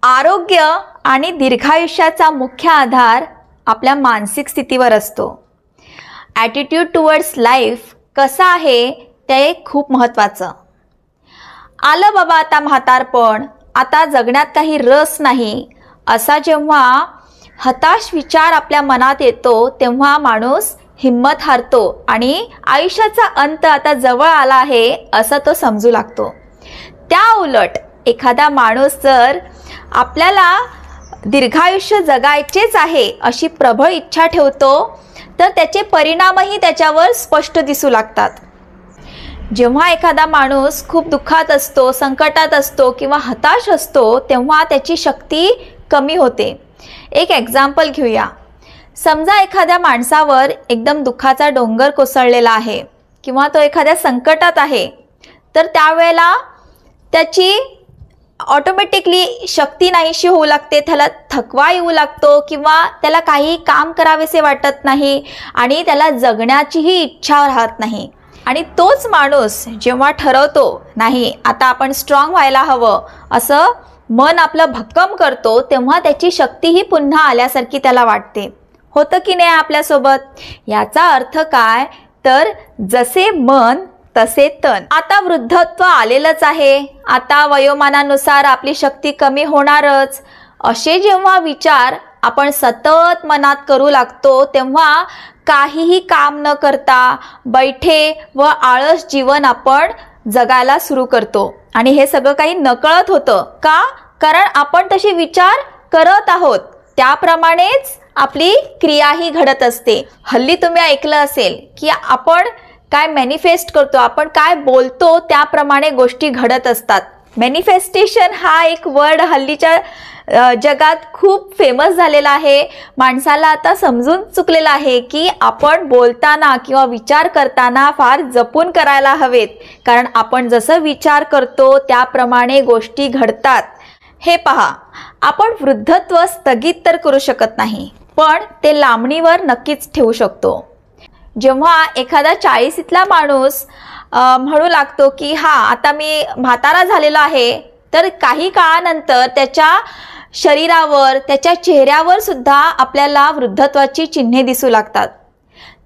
आरोग्य आणि दीर्घायुष्याचा मुख्य आधार आपल्या मानसिक स्थितीवर असतो। ॲटिट्यूड टुवर्ड्स लाईफ कसा आहे ते खूप महत्त्वाचं। आलं बाबा आता म्हातारपण, आता जगण्यात काही रस नाही, असा जेव्हा हताश विचार आपल्या मनात येतो तेव्हा माणूस हिम्मत हारतो आणि आयुष्याचा अंत आता जवळ आला आहे असं तो समजू लागतो। त्या उलट एखादा माणूस जर आपल्याला दीर्घायुष्य जगायचेच आहे अशी प्रबळ इच्छा ठेवतो तर त्याचे परिणामही त्याच्यावर स्पष्ट दिसू लागतात। जेव्हा एखादा माणूस खूप दुःखात असतो, संकटात असतो किंवा हताश असतो तेव्हा त्याची शक्ती कमी होते। एक एक्झाम्पल घेऊया। समजा एखाद्या माणसावर एकदम दुःखाचा डोंगर कोसळलेला आहे किंवा तो एखाद्या संकटात आहे, तर त्यावेळेला त्याची ऑटोमॅटिकली शक्ती नाहीशी होऊ लागते, त्याला थकवा येऊ लागतो किंवा त्याला काही काम करावेसे वाटत नाही आणि त्याला जगण्याचीही इच्छा राहत नाही। आणि तोच माणूस जेव्हा ठरवतो नाही आता आपण स्ट्रॉंग व्हायला हवं असं मन आपलं भक्कम करतो तेव्हा त्याची शक्तीही पुन्हा आल्यासारखी त्याला वाटते। होतं की नाही आपल्यासोबत? याचा अर्थ काय तर जसे मन तसे तन। आता वृद्धत्व आलेलंच आहे, आता वयोमानानुसार आपली शक्ती कमी होणारच, असे जेव्हा विचार आपण सतत मनात करू लागतो तेव्हा काहीही काम न करता बैठे व आळस जीवन आपण जगायला सुरू करतो। आणि हे सगळं काही नकळत होतं का? कारण आपण तसे विचार करत आहोत, त्याप्रमाणेच आपली क्रियाही घडत असते। हल्ली तुम्ही ऐकलं असेल की आपण काय मॅनिफेस्ट करतो, आपण काय बोलतो त्याप्रमाणे गोष्टी घडत असतात। मॅनिफेस्टेशन हा एक वर्ड हल्लीच्या जगात खूप फेमस झालेला आहे। माणसाला आता समजून चुकलेला आहे की आपण बोलताना किंवा विचार करताना फार जपून करायला हवेत, कारण आपण जसं विचार करतो त्याप्रमाणे गोष्टी घडतात। हे पहा, आपण वृद्धत्व स्थगित तर करू शकत नाही, पण ते लांबणीवर नक्कीच ठेवू शकतो। जेव्हा एखादा 40ला माणूस म्हणू लागतो की आता मी म्हातारा झालेला आहे, तर काही काळानंतर त्याच्या शरीरावर, त्याच्या चेहऱ्यावर सुद्धा आपल्याला वृद्धत्वाची चिन्हे दिसू लागतात।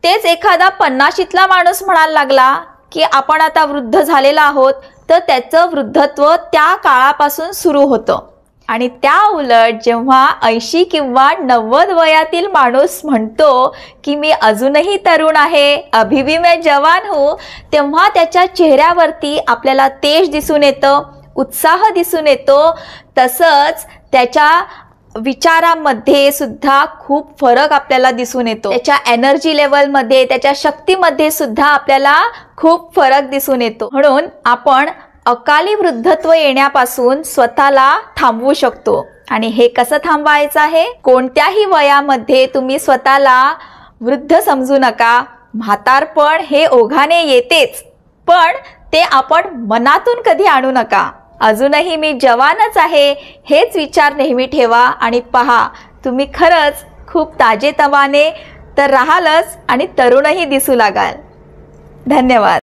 तेच एखादा 50ला माणूस म्हणायला लागला की आपण आता वृद्ध झालेला आहोत, तर त्याचं वृद्धत्व त्या काळापासून सुरू होतं। आणि त्या उलट जेव्हा 80 किंवा 90 वयातील माणूस म्हणतो की मी अजूनही तरुण आहे, अभी भी मैं जवान हूँ, तेव्हा त्याच्या चेहऱ्यावरती आपल्याला तेज दिसून येतं, उत्साह दिसून येतो। तसंच त्याच्या विचारामध्ये सुद्धा खूप फरक आपल्याला दिसून येतो, त्याच्या एनर्जी लेवलमध्ये, त्याच्या शक्तीमध्ये सुद्धा आपल्याला खूप फरक दिसून येतो। म्हणून आपण अकाली वृद्धत्व येण्यापासून स्वतःला थांबवू शकतो। आणि हे कसं थांबवायचं आहे? कोणत्याही वयामध्ये तुम्ही स्वतःला वृद्ध समजू नका। म्हातारपण हे ओघाने येतेच, पण ते आपण मनातून कधी आणू नका। अजूनही मी जवानच आहे हेच विचार नेहमी ठेवा आणि पहा, तुम्ही खरंच खूप ताजेतवाने तर राहालच आणि तरुणही दिसू लागाल। धन्यवाद।